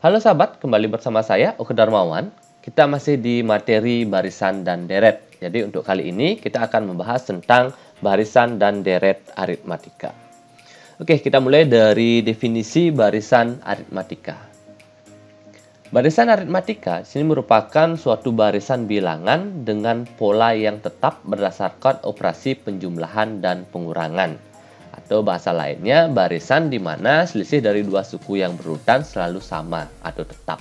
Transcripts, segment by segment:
Halo sahabat, kembali bersama saya Oke Darmawan. Kita masih di materi barisan dan deret. Jadi untuk kali ini kita akan membahas tentang barisan dan deret aritmatika. Oke, kita mulai dari definisi barisan aritmatika. Barisan aritmatika ini merupakan suatu barisan bilangan dengan pola yang tetap berdasarkan operasi penjumlahan dan pengurangan. Atau bahasa lainnya, barisan di mana selisih dari dua suku yang berurutan selalu sama atau tetap.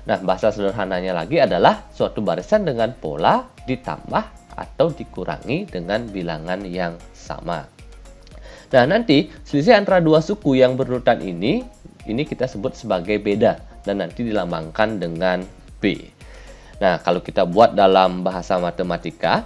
Nah, bahasa sederhananya lagi adalah suatu barisan dengan pola ditambah atau dikurangi dengan bilangan yang sama. Nah, nanti selisih antara dua suku yang berurutan ini kita sebut sebagai beda dan nanti dilambangkan dengan B. Nah, kalau kita buat dalam bahasa matematika,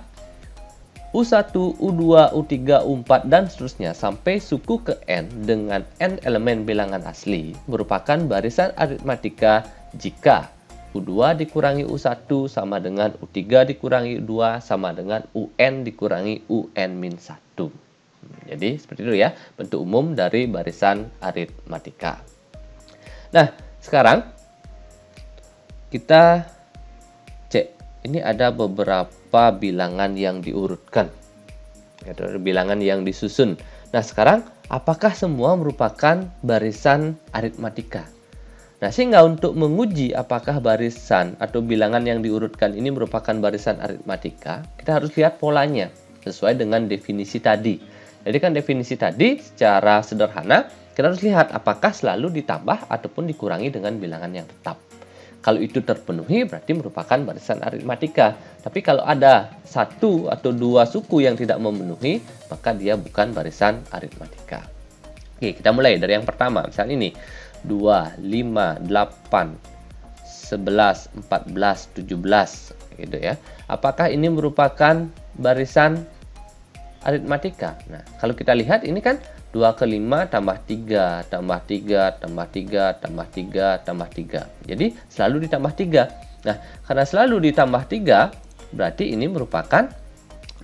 U1, U2, U3, U4, dan seterusnya sampai suku ke N dengan N elemen bilangan asli merupakan barisan aritmatika jika U2 dikurangi U1 sama dengan U3 dikurangi U2 sama dengan UN dikurangi UN-1. Jadi seperti itu ya bentuk umum dari barisan aritmatika. Nah, sekarang kita cek. Ini ada beberapa bilangan yang diurutkan, ada bilangan yang disusun. Nah, sekarang apakah semua merupakan barisan aritmatika? Nah, sehingga untuk menguji apakah barisan atau bilangan yang diurutkan ini merupakan barisan aritmatika, kita harus lihat polanya sesuai dengan definisi tadi. Jadi kan definisi tadi secara sederhana kita harus lihat apakah selalu ditambah ataupun dikurangi dengan bilangan yang tetap. Kalau itu terpenuhi berarti merupakan barisan aritmatika. Tapi kalau ada satu atau dua suku yang tidak memenuhi, maka dia bukan barisan aritmatika. Oke, kita mulai dari yang pertama. Misalnya ini 2, 5, 8, 11, 14, 17 gitu ya. Apakah ini merupakan barisan aritmatika? Nah, kalau kita lihat ini kan 2 ke 5 tambah 3, tambah 3, tambah 3, tambah 3, tambah 3. Jadi selalu ditambah 3. Nah, karena selalu ditambah 3, berarti ini merupakan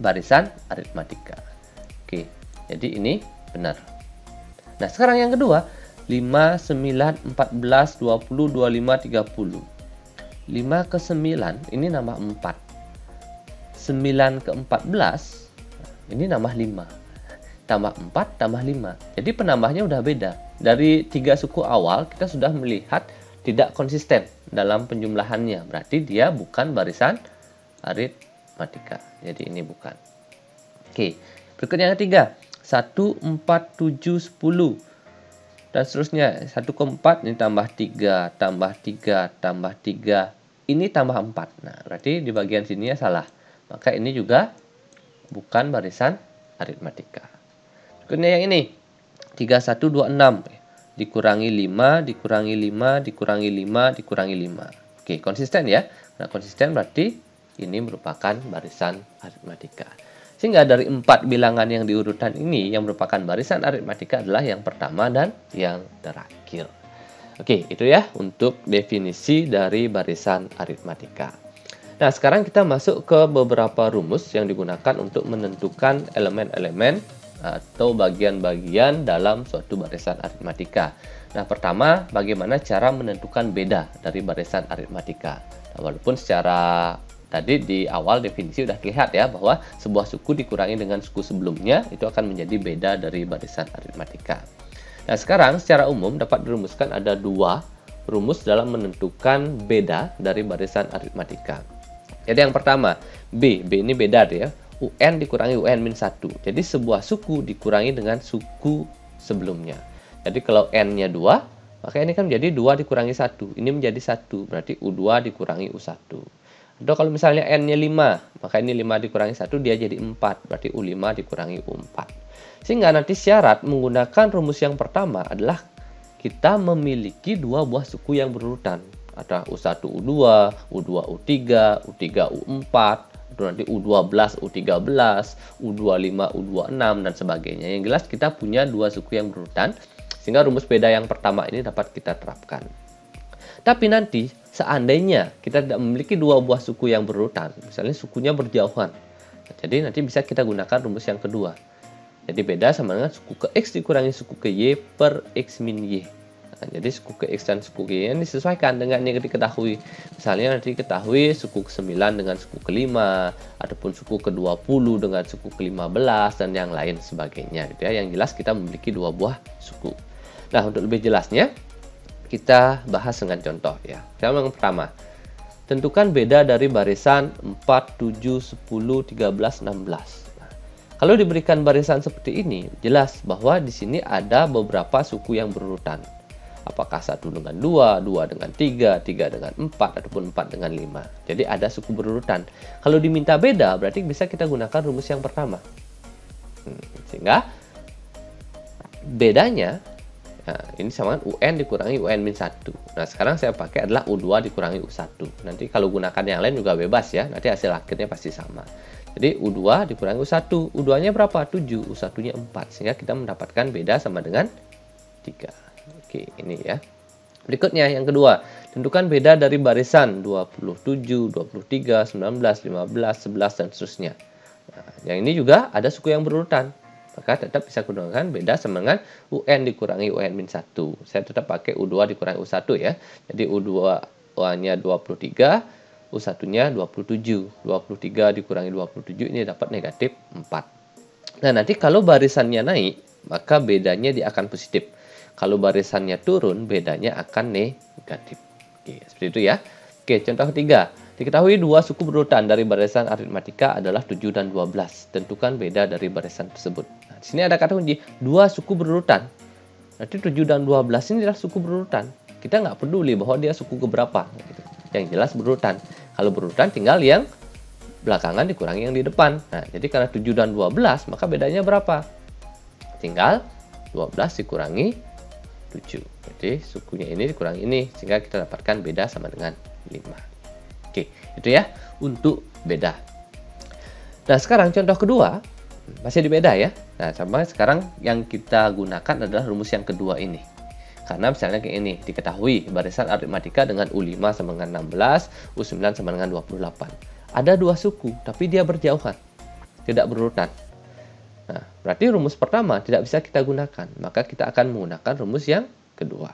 barisan aritmatika. Oke, jadi ini benar. Nah, sekarang yang kedua, 5, 9, 14, 20, 25, 30. 5 ke 9, ini nambah 4. 9 ke 14, ini nambah 5. Tambah 4, tambah 5. Jadi penambahnya udah beda. Dari 3 suku awal, kita sudah melihat tidak konsisten dalam penjumlahannya. Berarti dia bukan barisan aritmatika. Jadi ini bukan. Oke, berikutnya yang ketiga. 1, 4, 7, 10. Dan seterusnya. 1 ke 4, ini tambah 3, tambah 3, tambah 3. Ini tambah 4. Nah, berarti di bagian sini ya salah. Maka ini juga bukan barisan aritmatika. Berikutnya yang ini 3126 dikurangi 5 dikurangi 5 dikurangi 5 dikurangi 5. Oke, konsisten ya. Nah, konsisten berarti ini merupakan barisan aritmatika. Sehingga dari 4 bilangan yang diurutan ini yang merupakan barisan aritmatika adalah yang pertama dan yang terakhir. Oke, itu ya untuk definisi dari barisan aritmatika. Nah, sekarang kita masuk ke beberapa rumus yang digunakan untuk menentukan elemen-elemen atau bagian-bagian dalam suatu barisan aritmatika. Nah, pertama, bagaimana cara menentukan beda dari barisan aritmatika. Nah, walaupun secara tadi di awal definisi sudah terlihat ya bahwa sebuah suku dikurangi dengan suku sebelumnya itu akan menjadi beda dari barisan aritmatika. Nah, sekarang secara umum dapat dirumuskan ada dua rumus dalam menentukan beda dari barisan aritmatika. Jadi yang pertama, B ini beda ya. UN dikurangi UN-1. Jadi sebuah suku dikurangi dengan suku sebelumnya. Jadi kalau N-nya 2, maka ini kan menjadi 2 dikurangi 1. Ini menjadi 1, berarti U2 dikurangi U1. Atau kalau misalnya N-nya 5, maka ini 5 dikurangi 1, dia jadi 4. Berarti U5 dikurangi U4. Sehingga nanti syarat menggunakan rumus yang pertama adalah kita memiliki dua buah suku yang berurutan. Ada U1 U2, U2 U3, U3 U4, nanti U12, U13, U25, U26, dan sebagainya. Yang jelas kita punya dua suku yang berurutan, sehingga rumus beda yang pertama ini dapat kita terapkan. Tapi nanti, seandainya kita tidak memiliki dua buah suku yang berurutan, misalnya sukunya berjauhan, jadi nanti bisa kita gunakan rumus yang kedua. Jadi beda sama dengan suku ke X dikurangi suku ke Y per X min Y. Nah, jadi suku ke X dan suku Y ini disesuaikan dengan yang diketahui. Misalnya nanti diketahui suku ke-9 dengan suku ke-5, ataupun suku ke-20 dengan suku ke-15, dan yang lain sebagainya gitu ya. Yang jelas kita memiliki dua buah suku. Nah, untuk lebih jelasnya kita bahas dengan contoh ya. Yang pertama, tentukan beda dari barisan 4, 7, 10, 13, 16. Kalau diberikan barisan seperti ini, jelas bahwa di sini ada beberapa suku yang berurutan. Apakah 1 dengan 2, 2 dengan 3, 3 dengan 4, ataupun 4 dengan 5. Jadi ada suku berurutan. Kalau diminta beda, berarti bisa kita gunakan rumus yang pertama. Sehingga bedanya, nah, ini sama dengan UN dikurangi UN-1. Nah, sekarang saya pakai adalah U2 dikurangi U1. Nanti kalau gunakan yang lain juga bebas ya, nanti hasil akhirnya pasti sama. Jadi U2 dikurangi U1, U2-nya berapa? 7, U1-nya 4. Sehingga kita mendapatkan beda sama dengan 3. Oke, ini ya. Berikutnya yang kedua, tentukan beda dari barisan 27, 23, 19, 15, 11, dan seterusnya. Nah, yang ini juga ada suku yang berurutan. Maka tetap bisa gunakan beda sama dengan UN dikurangi UN-1. Saya tetap pakai U2 dikurangi U1 ya. Jadi U2-nya 23, U1-nya 27. 23 dikurangi 27 ini dapat negatif 4. Nah, nanti kalau barisannya naik, maka bedanya dia akan positif. Kalau barisannya turun, bedanya akan negatif. Oke, seperti itu ya. Oke, contoh ketiga. Diketahui dua suku berurutan dari barisan aritmatika adalah 7 dan 12. Tentukan beda dari barisan tersebut. Nah, di sini ada kata kunci, dua suku berurutan. Nanti 7 dan 12 ini adalah suku berurutan. Kita nggak peduli bahwa dia suku keberapa. Gitu. Yang jelas berurutan. Kalau berurutan tinggal yang belakangan dikurangi yang di depan. Nah, jadi karena 7 dan 12, maka bedanya berapa? Tinggal 12 dikurangi 7. Jadi sukunya ini dikurangi ini, sehingga kita dapatkan beda sama dengan 5. Oke, itu ya untuk beda. Nah, sekarang contoh kedua, masih di beda ya. Nah, sama sekarang yang kita gunakan adalah rumus yang kedua ini. Karena misalnya kayak ini, diketahui barisan aritmatika dengan U5 sama dengan 16, U9 sama dengan 28. Ada dua suku, tapi dia berjauhan, tidak berurutan. Nah, berarti rumus pertama tidak bisa kita gunakan, maka kita akan menggunakan rumus yang kedua.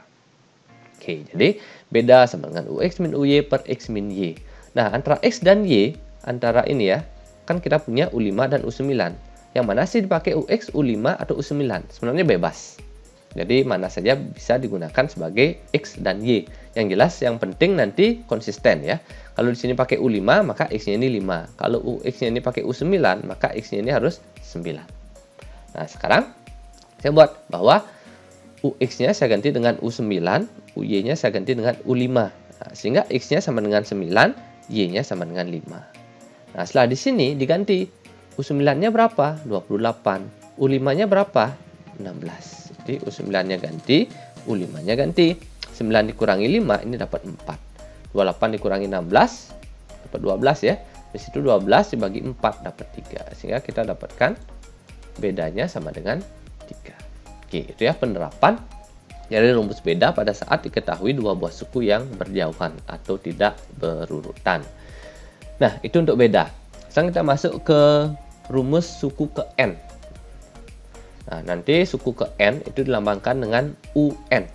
Oke, jadi beda sama dengan UX min UY per X min Y. Nah, antara X dan Y, antara ini ya, kan kita punya U5 dan U9. Yang mana sih dipakai UX, U5, atau U9? Sebenarnya bebas. Jadi mana saja bisa digunakan sebagai X dan Y. Yang jelas yang penting nanti konsisten ya. Kalau di sini pakai U5 maka X-nya ini 5. Kalau UX-nya ini pakai U9 maka X-nya ini harus 9. Nah, sekarang saya buat bahwa UX-nya saya ganti dengan U9, UY-nya saya ganti dengan U5. Nah, sehingga X-nya sama dengan 9, Y-nya sama dengan 5. Nah, setelah di sini diganti U9-nya berapa? 28. U5-nya berapa? 16. Jadi U9-nya ganti, U5-nya ganti. 9 dikurangi 5, ini dapat 4. 28 dikurangi 16, dapat 12 ya. Di situ 12 dibagi 4, dapat 3. Sehingga kita dapatkan bedanya sama dengan 3. Oke, itu ya penerapan dari rumus beda pada saat diketahui dua buah suku yang berjauhan atau tidak berurutan. Nah, itu untuk beda. Sekarang kita masuk ke rumus suku ke N. Nah, nanti suku ke N itu dilambangkan dengan UN.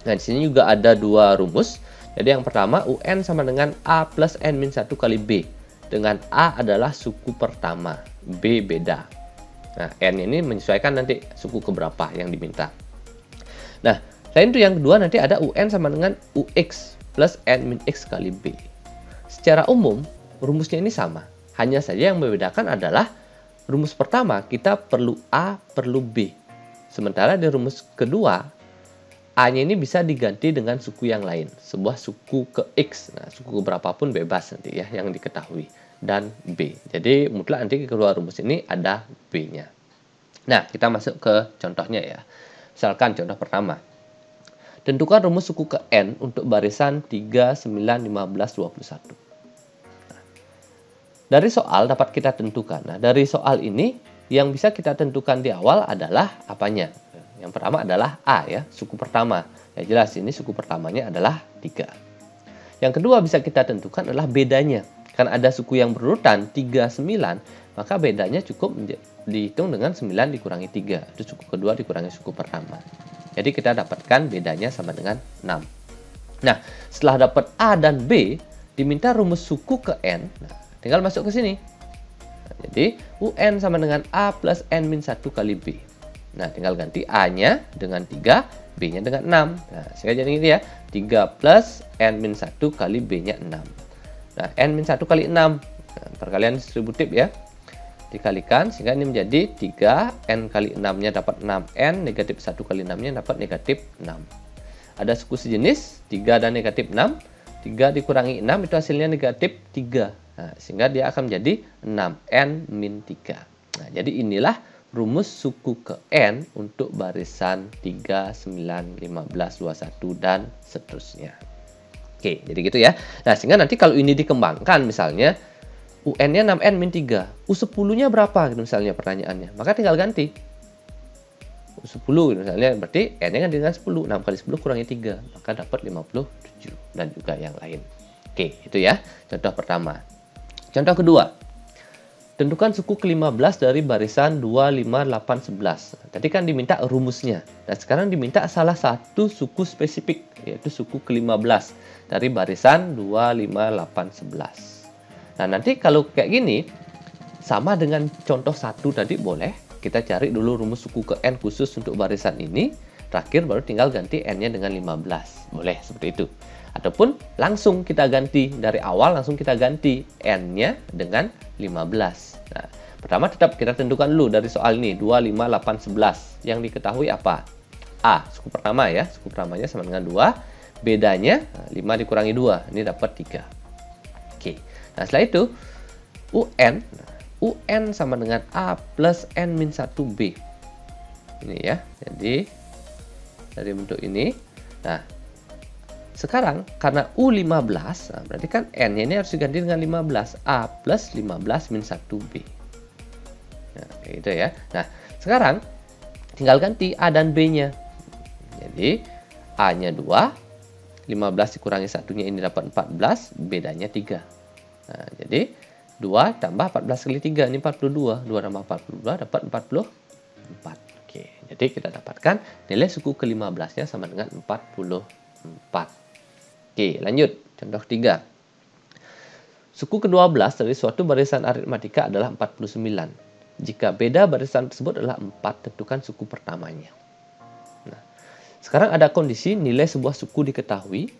Nah, di sini juga ada dua rumus. Jadi yang pertama, UN sama dengan A plus N-1 kali B. Dengan A adalah suku pertama, B beda. Nah, N ini menyesuaikan nanti suku keberapa yang diminta. Nah, selain itu yang kedua nanti ada UN sama dengan UX plus N-X kali B. Secara umum, rumusnya ini sama. Hanya saja yang membedakan adalah rumus pertama kita perlu A perlu B. Sementara di rumus kedua, A-nya ini bisa diganti dengan suku yang lain. Sebuah suku ke X. Nah, suku berapapun bebas nanti ya yang diketahui. Dan B. Jadi mutlak nanti kedua rumus ini ada B-nya. Nah, kita masuk ke contohnya ya. Misalkan contoh pertama. Tentukan rumus suku ke N untuk barisan 3, 9, 15, 21. Dari soal dapat kita tentukan. Nah, dari soal ini yang bisa kita tentukan di awal adalah apanya? Yang pertama adalah A ya, suku pertama. Ya jelas ini suku pertamanya adalah 3. Yang kedua bisa kita tentukan adalah bedanya. Karena ada suku yang berurutan 3, 9, maka bedanya cukup dihitung dengan 9 dikurangi 3. Itu suku kedua dikurangi suku pertama. Jadi kita dapatkan bedanya sama dengan 6. Nah, setelah dapat A dan B, diminta rumus suku ke N. Nah, tinggal masuk ke sini. Nah, jadi, UN sama dengan A plus N min 1 kali B. Nah, tinggal ganti A-nya dengan 3, B-nya dengan 6. Nah, sehingga jadi ini ya, 3 plus N min 1 kali B-nya 6. Nah, N min 1 kali 6. Nah, perkalian distributif ya. Dikalikan sehingga ini menjadi 3 N kali 6-nya dapat 6N, negatif 1 kali 6-nya dapat negatif 6. Ada suku sejenis 3 dan negatif 6, 3 dikurangi 6 itu hasilnya negatif 3. Nah, sehingga dia akan menjadi 6N min 3. Nah, jadi inilah rumus suku ke N untuk barisan 3, 9, 15, 21 dan seterusnya. Oke, jadi gitu ya. Nah, sehingga nanti kalau ini dikembangkan misalnya UN-nya 6N min 3. U10-nya berapa gitu misalnya pertanyaannya. Maka tinggal ganti. U10 gitu misalnya berarti N-nya kan dengan 10. 6 kali 10 kurangi 3. Maka dapat 57. Dan juga yang lain. Oke, itu ya. Contoh pertama. Contoh kedua. Tentukan suku ke-15 dari barisan 2, 5, 8, 11. Tadi kan diminta rumusnya. Dan sekarang diminta salah satu suku spesifik. Yaitu suku ke-15 dari barisan 2, 5, 8, 11. Nah, nanti kalau kayak gini, sama dengan contoh 1 tadi boleh. Kita cari dulu rumus suku ke N khusus untuk barisan ini. Terakhir baru tinggal ganti N-nya dengan 15. Boleh seperti itu. Ataupun langsung kita ganti. Dari awal langsung kita ganti N-nya dengan 15. Nah, pertama tetap kita tentukan dulu dari soal ini. 2, 5, 8, 11. Yang diketahui apa? A, suku pertama ya. Suku pertamanya sama dengan 2. Bedanya 5 dikurangi 2. Ini dapat 3. Oke. Nah, setelah itu, UN sama dengan A plus N min 1B. Ini ya, jadi dari bentuk ini. Nah, sekarang karena U15, nah berarti kan N-nya ini harus diganti dengan 15. A plus 15 min 1B. Nah, kayak gitu ya. Nah, sekarang tinggal ganti A dan B-nya. Jadi, A-nya 2, 15 dikurangi 1-nya ini dapat 14, bedanya 3. Nah, jadi 2 tambah 14 kali 3, ini 42. 2 tambah 42 dapat 44. Oke, jadi kita dapatkan nilai suku ke-15-nya sama dengan 44. Oke, lanjut. Contoh 3. Suku ke-12 dari suatu barisan aritmatika adalah 49. Jika beda barisan tersebut adalah 4, tentukan suku pertamanya. Nah, sekarang ada kondisi nilai sebuah suku diketahui,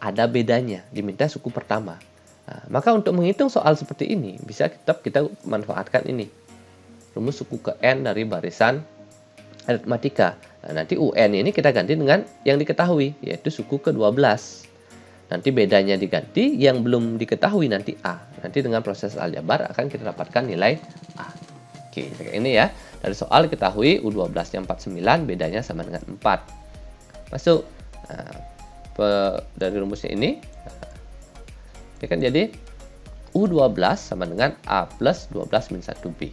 ada bedanya, diminta suku pertama. Nah, maka untuk menghitung soal seperti ini, bisa tetap kita manfaatkan ini. Rumus suku ke N dari barisan aritmatika. Nah, nanti UN ini kita ganti dengan yang diketahui, yaitu suku ke-12. Nanti bedanya diganti, yang belum diketahui nanti A. Nanti dengan proses aljabar akan kita dapatkan nilai A. Oke, kayak ini ya. Dari soal diketahui U12-nya 49, bedanya sama dengan 4. Masuk. Nah, dari rumusnya ini, ini kan jadi U12 sama dengan A plus 12 min 1B.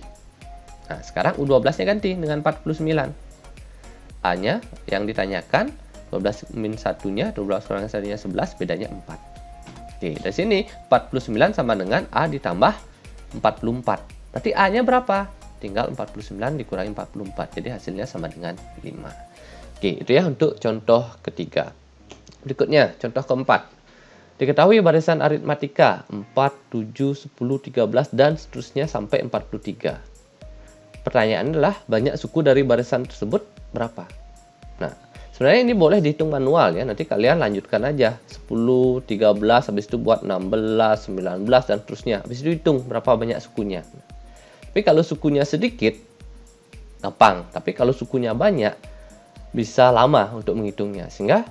Nah, sekarang U12-nya ganti dengan 49. A-nya yang ditanyakan, 12 min 1-nya, 12 kurangi 1-nya 11, bedanya 4. Oke, dari sini 49 sama dengan A ditambah 44. Berarti A-nya berapa? Tinggal 49 dikurangi 44. Jadi hasilnya sama dengan 5. Oke, itu ya untuk contoh ketiga. Berikutnya, contoh keempat. Diketahui barisan aritmatika 4, 7, 10, 13, dan seterusnya sampai 43. Pertanyaannya adalah banyak suku dari barisan tersebut berapa? Nah, sebenarnya ini boleh dihitung manual ya. Nanti kalian lanjutkan aja 10, 13, habis itu buat 16, 19, dan seterusnya. Habis itu hitung berapa banyak sukunya. Tapi kalau sukunya sedikit, gampang. Tapi kalau sukunya banyak, bisa lama untuk menghitungnya. Sehingga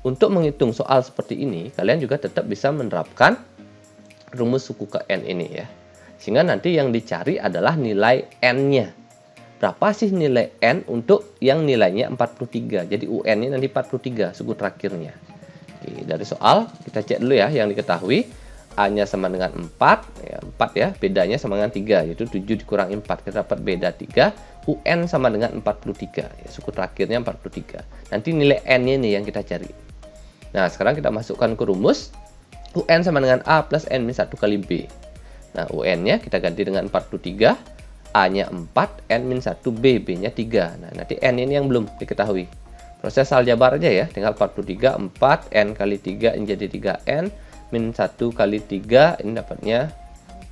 untuk menghitung soal seperti ini, kalian juga tetap bisa menerapkan rumus suku ke N ini ya. Sehingga nanti yang dicari adalah nilai N-nya. Berapa sih nilai N untuk yang nilainya 43? Jadi UN-nya nanti 43, suku terakhirnya. Oke, dari soal, kita cek dulu ya yang diketahui. A-nya sama dengan 4, ya, 4 ya, bedanya sama dengan 3, yaitu 7 dikurangi 4, kita dapat beda 3. UN sama dengan 43, ya, suku terakhirnya 43. Nanti nilai N-nya nih yang kita cari. Nah, sekarang kita masukkan ke rumus. UN sama dengan A plus N min 1 kali B. Nah, UN-nya kita ganti dengan 43. A-nya 4, N-1, B, B-nya 3. Nah, nanti N ini yang belum diketahui. Proses aljabar aja ya, tinggal 43, 4, N kali 3 ini jadi 3N, min 1 kali 3, ini dapatnya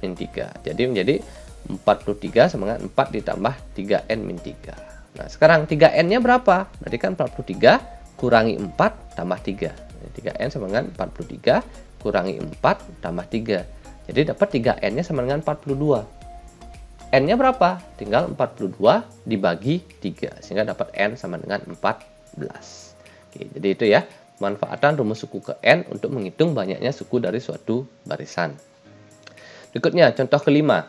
min 3. Jadi menjadi 43 sama dengan 4 ditambah 3N min 3. Nah, sekarang 3N-nya berapa? Berarti kan 43 kurangi 4 tambah 3. 3N sama dengan 43 kurangi 4 tambah 3. Jadi dapat 3N-nya sama dengan 42. N-nya berapa? Tinggal 42 dibagi 3. Sehingga dapat N sama dengan 14. Oke, jadi itu ya, manfaatan rumus suku ke N untuk menghitung banyaknya suku dari suatu barisan. Berikutnya, contoh kelima.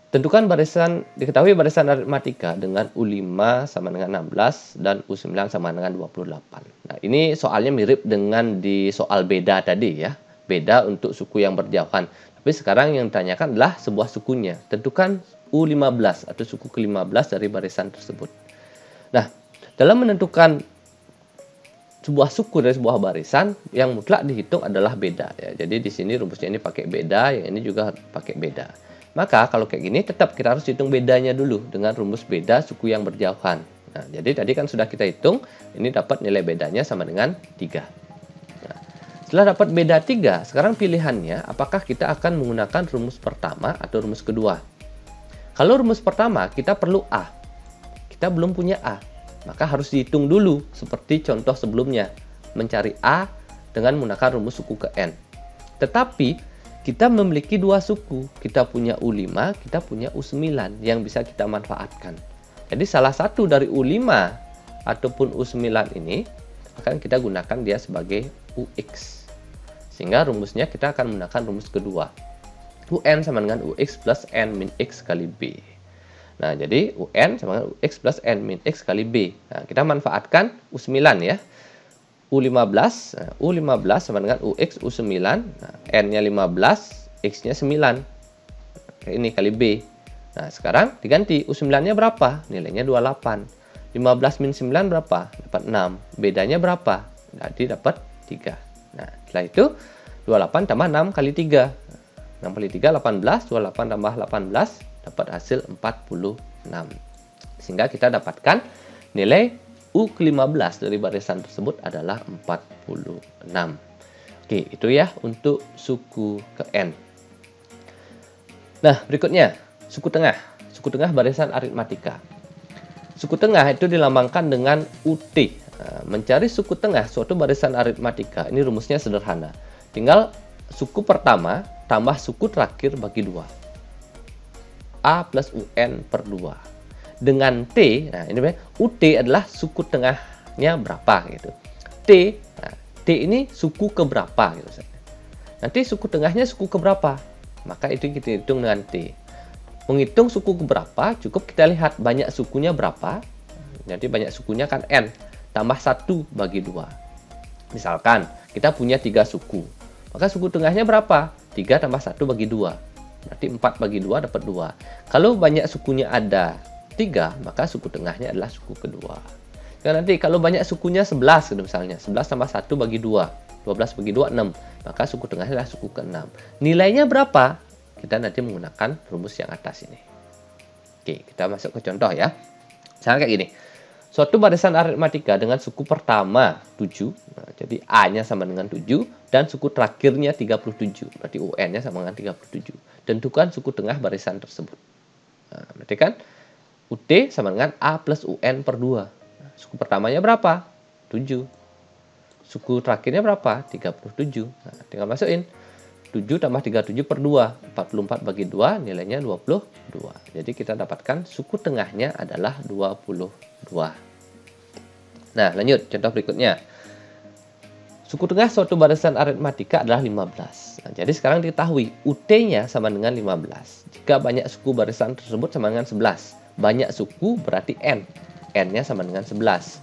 Tentukan barisan, diketahui barisan aritmatika dengan U5 sama dengan 16 dan U9 sama dengan 28. Nah, ini soalnya mirip dengan di soal beda tadi ya. Beda untuk suku yang berjauhan. Tapi sekarang yang ditanyakan adalah sebuah sukunya. Tentukan U15 atau suku ke-15 dari barisan tersebut. Nah, dalam menentukan sebuah suku dari sebuah barisan, yang mutlak dihitung adalah beda ya. Jadi di sini rumusnya ini pakai beda, yang ini juga pakai beda. Maka kalau kayak gini tetap kita harus hitung bedanya dulu dengan rumus beda suku yang berjauhan. Nah, jadi tadi kan sudah kita hitung, ini dapat nilai bedanya sama dengan 3. Nah, setelah dapat beda 3, sekarang pilihannya apakah kita akan menggunakan rumus pertama atau rumus kedua. Kalau rumus pertama kita perlu A. Kita belum punya A. Maka harus dihitung dulu seperti contoh sebelumnya. Mencari A dengan menggunakan rumus suku ke N. Tetapi kita memiliki dua suku, kita punya U5, kita punya U9 yang bisa kita manfaatkan. Jadi salah satu dari U5 ataupun U9 ini akan kita gunakan dia sebagai UX. Sehingga rumusnya kita akan menggunakan rumus kedua. UN sama dengan UX plus N min X kali B. Nah, jadi UN sama dengan UX plus N min X kali B. Nah, kita manfaatkan U9 ya. U15, nah, U15 sama dengan UX U9, nah, N-nya 15, X-nya 9. Oke, ini kali B. Nah, sekarang diganti, U9-nya berapa? Nilainya 28. 15 min 9 berapa? Dapat 6. Bedanya berapa? Jadi dapat 3. Nah, setelah itu, 28 tambah 6 kali 3. 6 kali 3, 18. 28 tambah 18, dapat hasil 46. Sehingga kita dapatkan nilai U ke-15 dari barisan tersebut adalah 46. Oke, itu ya untuk suku ke N. Nah, berikutnya, suku tengah. Suku tengah barisan aritmatika. Suku tengah itu dilambangkan dengan UT. Nah, mencari suku tengah suatu barisan aritmatika, ini rumusnya sederhana. Tinggal suku pertama tambah suku terakhir bagi 2. A plus UN per 2. Dengan T, nah ini UT adalah suku tengahnya berapa gitu. T, nah, T ini suku keberapa gitu. Nanti suku tengahnya suku keberapa, maka itu kita hitung dengan T. Menghitung suku keberapa, cukup kita lihat banyak sukunya berapa. Jadi banyak sukunya kan N, tambah 1 bagi 2. Misalkan kita punya 3 suku, maka suku tengahnya berapa? 3 tambah 1 bagi 2. Berarti 4 bagi 2 dapat 2. Kalau banyak sukunya ada 3, maka suku tengahnya adalah suku kedua. Dan nanti kalau banyak sukunya 11 gitu misalnya, 11 tambah 1 bagi 2, 12 bagi 2, 6. Maka suku tengahnya adalah suku ke-6. Nilainya berapa? Kita nanti menggunakan rumus yang atas ini. Oke, kita masuk ke contoh ya. Misalnya kayak gini. Suatu barisan aritmatika dengan suku pertama 7, nah, jadi A-nya sama dengan 7, dan suku terakhirnya 37, berarti UN-nya sama dengan 37. Tentukan suku tengah barisan tersebut. Nah, berarti kan UT sama dengan A plus UN per 2. Nah, suku pertamanya berapa? 7. Suku terakhirnya berapa? 37. Nah, tinggal masukin. 7 tambah 37 per 2. 44 bagi 2, nilainya 22. Jadi kita dapatkan suku tengahnya adalah 22. Nah, lanjut. Contoh berikutnya. Suku tengah suatu barisan aritmatika adalah 15. Nah, jadi sekarang diketahui UT-nya sama dengan 15. Jika banyak suku barisan tersebut sama dengan 11. Banyak suku berarti N. N-nya sama dengan 11.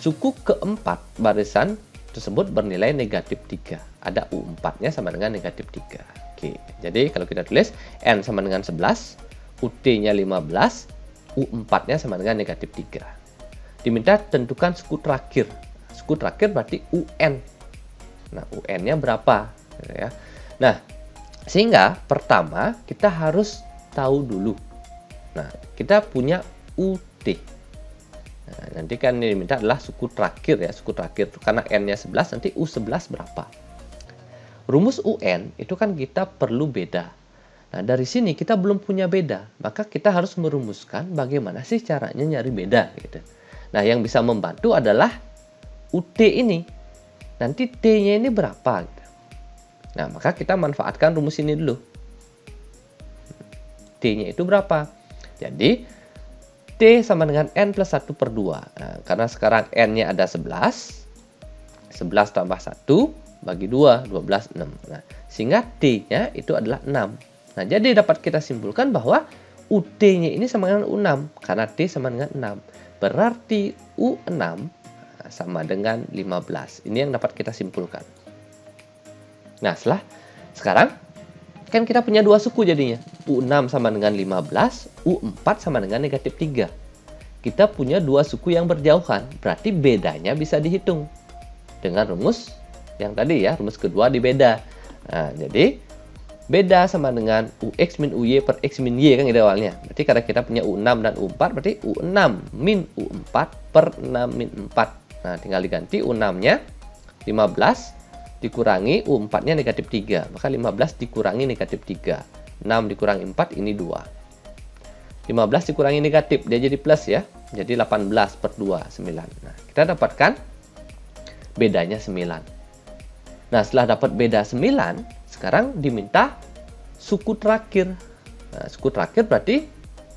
Suku keempat barisan tersebut bernilai negatif 3. Ada U4-nya sama dengan negatif 3. Oke, jadi kalau kita tulis N sama dengan 11, UT-nya 15, U4-nya sama dengan negatif 3. Diminta tentukan suku terakhir. Suku terakhir berarti UN. Nah, UN-nya berapa? Ya. Nah, sehingga pertama kita harus tahu dulu Nah, kita punya UT. Nah, nanti kan ini diminta adalah suku terakhir ya, suku terakhir. Karena N-nya 11, nanti U11 berapa? Rumus UN itu kan kita perlu beda. Nah, dari sini kita belum punya beda. Maka kita harus merumuskan bagaimana sih caranya nyari beda. Gitu. Nah, yang bisa membantu adalah UT ini. Nanti T-nya ini berapa? Gitu. Nah, maka kita manfaatkan rumus ini dulu. T-nya itu berapa? Jadi, T sama dengan N plus 1 per 2. Nah, karena sekarang N-nya ada 11. 11 tambah 1 bagi 2, 12, 6. Nah, sehingga T-nya itu adalah 6. Nah, jadi dapat kita simpulkan bahwa UT-nya ini sama dengan U6. Karena T sama dengan 6. Berarti U6 sama dengan 15. Ini yang dapat kita simpulkan. Nah, sekarang kan kita punya dua suku jadinya. U6 sama dengan 15, U4 sama dengan negatif 3. Kita punya dua suku yang berjauhan, berarti bedanya bisa dihitung. Dengan rumus yang tadi ya, rumus kedua di beda. Nah, jadi beda sama dengan UX min UY per X min Y kan ide awalnya. Berarti karena kita punya U6 dan U4, berarti U6 min U4 per 6 min 4. Nah, tinggal diganti U6-nya 15 dikurangi U4-nya negatif 3. Maka 15 dikurangi negatif 3. 6 dikurangi 4, ini 2. 15 dikurangi negatif, dia jadi plus ya. Jadi 18 per 2, 9. Nah, kita dapatkan bedanya 9. Nah, setelah dapat beda 9, sekarang diminta suku terakhir. Nah, suku terakhir berarti,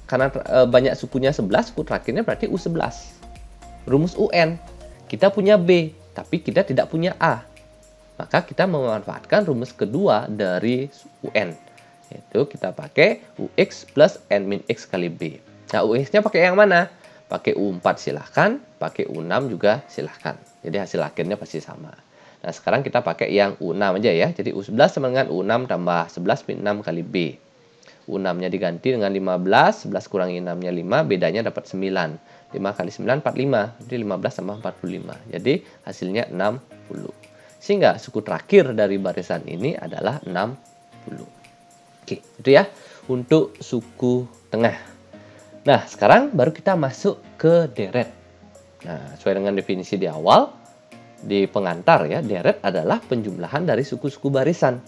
karena banyak sukunya 11, suku terakhirnya berarti U11. Rumus UN. Kita punya B, tapi kita tidak punya A. Maka kita memanfaatkan rumus kedua dari UN. Yaitu kita pakai UX plus N min X kali B. Nah, UX-nya pakai yang mana? Pakai U4 silahkan, pakai U6 juga silahkan. Jadi hasil akhirnya pasti sama. Nah, sekarang kita pakai yang U6 aja ya. Jadi U11 sama dengan U6 tambah 11 min 6 kali B. U6-nya diganti dengan 15, 11 kurangi 6-nya 5, bedanya dapat 9. 5 kali 9, 45. Jadi 15 tambah 45. Jadi hasilnya 60. Sehingga suku terakhir dari barisan ini adalah 60. Oke, itu ya untuk suku tengah. Nah, sekarang baru kita masuk ke deret. Nah, sesuai dengan definisi di awal, di pengantar ya, deret adalah penjumlahan dari suku-suku barisan.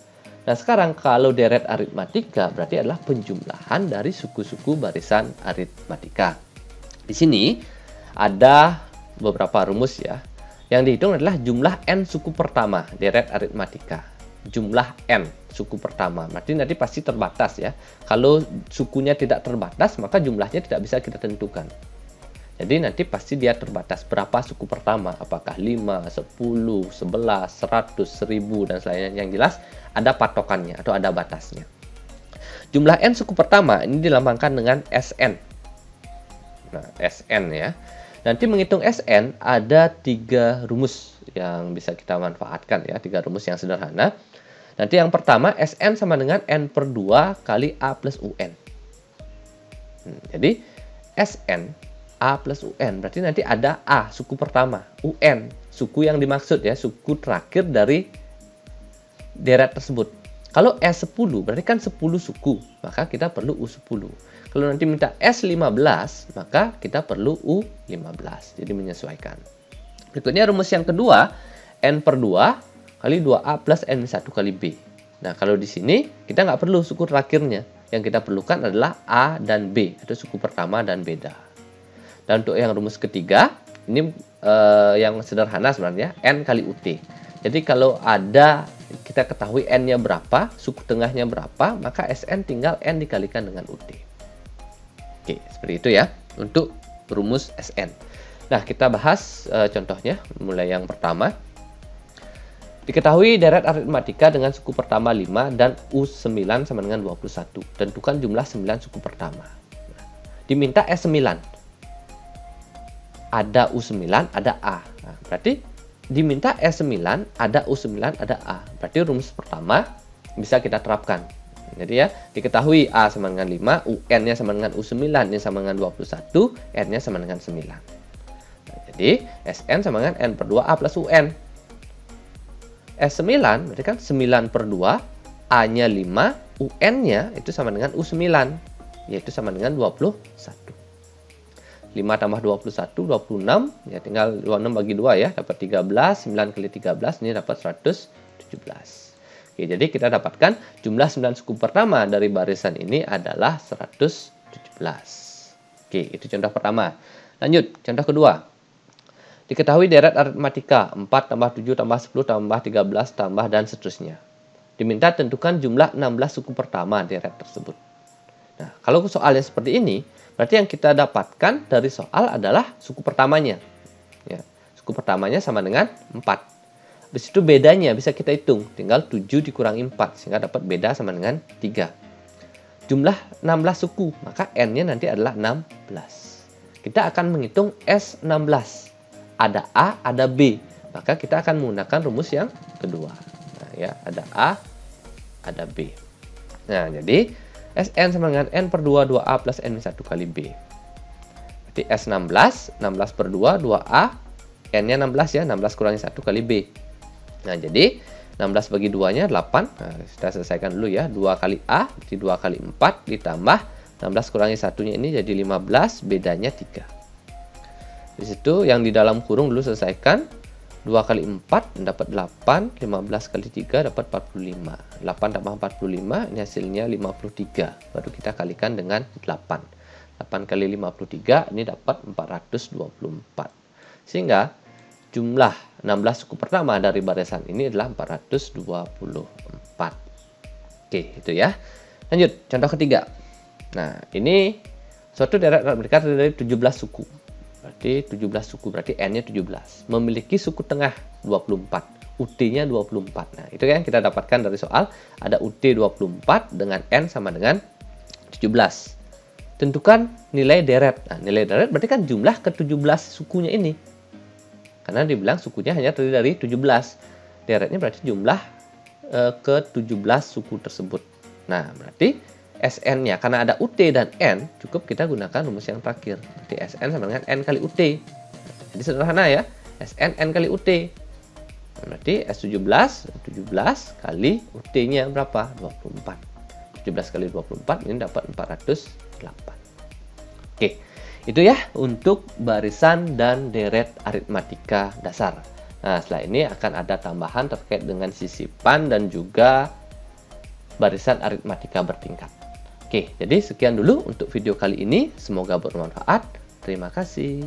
Nah, sekarang kalau deret aritmatika berarti adalah penjumlahan dari suku-suku barisan aritmatika. Di sini ada beberapa rumus ya. Yang dihitung adalah jumlah N suku pertama, deret aritmatika. Jumlah N suku pertama, berarti nanti pasti terbatas ya. Kalau sukunya tidak terbatas, maka jumlahnya tidak bisa kita tentukan. Jadi nanti pasti dia terbatas. Berapa suku pertama? Apakah 5, 10, 11, 100, 1000, dan selainnya. Yang jelas ada patokannya atau ada batasnya. Jumlah N suku pertama ini dilambangkan dengan SN. Nah, SN ya. Nanti menghitung SN ada 3 rumus yang bisa kita manfaatkan ya, 3 rumus yang sederhana. Nanti yang pertama SN sama dengan N per 2 kali A plus UN. Jadi SN A plus UN berarti nanti ada A suku pertama, UN suku yang dimaksud ya, suku terakhir dari deret tersebut. Kalau S10 berarti kan 10 suku, maka kita perlu U10. Kalau nanti minta S15, maka kita perlu U15. Jadi menyesuaikan. Berikutnya rumus yang kedua, N per 2 kali 2A plus N1 kali B. Nah, kalau di sini kita nggak perlu suku terakhirnya. Yang kita perlukan adalah A dan B, atau suku pertama dan beda. Dan untuk yang rumus ketiga, ini yang sederhana sebenarnya, N kali UT. Jadi kalau ada, kita ketahui N-nya berapa, suku tengahnya berapa, maka SN tinggal N dikalikan dengan UT. Oke, seperti itu ya untuk rumus SN. Nah, kita bahas contohnya, mulai yang pertama. Diketahui deret aritmatika dengan suku pertama 5 dan U9 sama dengan 21. Tentukan jumlah 9 suku pertama. Diminta S9. Ada U9, ada A. Nah, berarti diminta S9, ada U9, ada A. Berarti rumus pertama bisa kita terapkan. Jadi ya, diketahui A sama dengan 5, UN-nya sama dengan U9, nya sama dengan 21, N-nya sama dengan 9. Nah, jadi SN sama dengan N per 2 A plus UN. S9 berarti kan 9 per 2, A-nya 5, UN-nya itu sama dengan U9. yaitu sama dengan 21. 5 tambah 21, 26, ya tinggal 26 bagi 2 ya, dapat 13, 9 kali 13, ini dapat 117. Oke, jadi kita dapatkan jumlah 9 suku pertama dari barisan ini adalah 117. Oke, itu contoh pertama. Lanjut, contoh kedua. Diketahui deret aritmatika 4 tambah 7 tambah 10 tambah 13 tambah dan seterusnya. Diminta tentukan jumlah 16 suku pertama deret tersebut. Nah, kalau soalnya seperti ini, berarti yang kita dapatkan dari soal adalah suku pertamanya. Ya, suku pertamanya sama dengan 4. Di situ bedanya bisa kita hitung, tinggal 7 dikurangi 4, sehingga dapat beda sama dengan 3. Jumlah 16 suku, maka N-nya nanti adalah 16. Kita akan menghitung S16. Ada A, ada B. Maka kita akan menggunakan rumus yang kedua. Nah, ya, ada A, ada B. Nah, jadi Sn sama dengan N per 2, 2A plus N-1 kali B. Berarti S16, 16 per 2, 2A, N-nya 16 ya, 16 kurangi 1 kali B. Nah, jadi 16 bagi 2-nya 8. Nah, kita selesaikan dulu ya. 2 kali A, jadi 2 kali 4, ditambah 16 kurangi 1-nya ini jadi 15, bedanya 3. Di situ yang di dalam kurung dulu selesaikan. 2 kali 4 dapat 8, 15 kali 3 dapat 45. 8 tambah 45, ini hasilnya 53. Baru kita kalikan dengan 8. 8 kali 53, ini dapat 424. Sehingga jumlah 16 suku pertama dari barisan ini adalah 424. Oke, itu ya. Lanjut, contoh ketiga. Nah, ini suatu deret aritmatika terdiri dari 17 suku. Berarti 17 suku, berarti N-nya 17. Memiliki suku tengah 24. UT-nya 24. Nah, itu yang kita dapatkan dari soal. Ada UT 24 dengan N sama dengan 17. Tentukan nilai deret. Nah, nilai deret berarti kan jumlah ke-17 sukunya ini. Karena dibilang sukunya hanya terdiri dari 17. Deretnya berarti jumlah ke-17 suku tersebut. Nah, berarti Sn-nya, karena ada UT dan N, cukup kita gunakan rumus yang terakhir. Berarti Sn sama dengan N kali UT. Jadi sederhana ya. Sn N kali UT. Berarti S17, 17 kali UT-nya berapa? 24. 17 kali 24, ini dapat 408. Oke, itu ya untuk barisan dan deret aritmatika dasar. Nah, setelah ini akan ada tambahan terkait dengan sisipan dan juga barisan aritmatika bertingkat. Oke, jadi sekian dulu untuk video kali ini. Semoga bermanfaat. Terima kasih.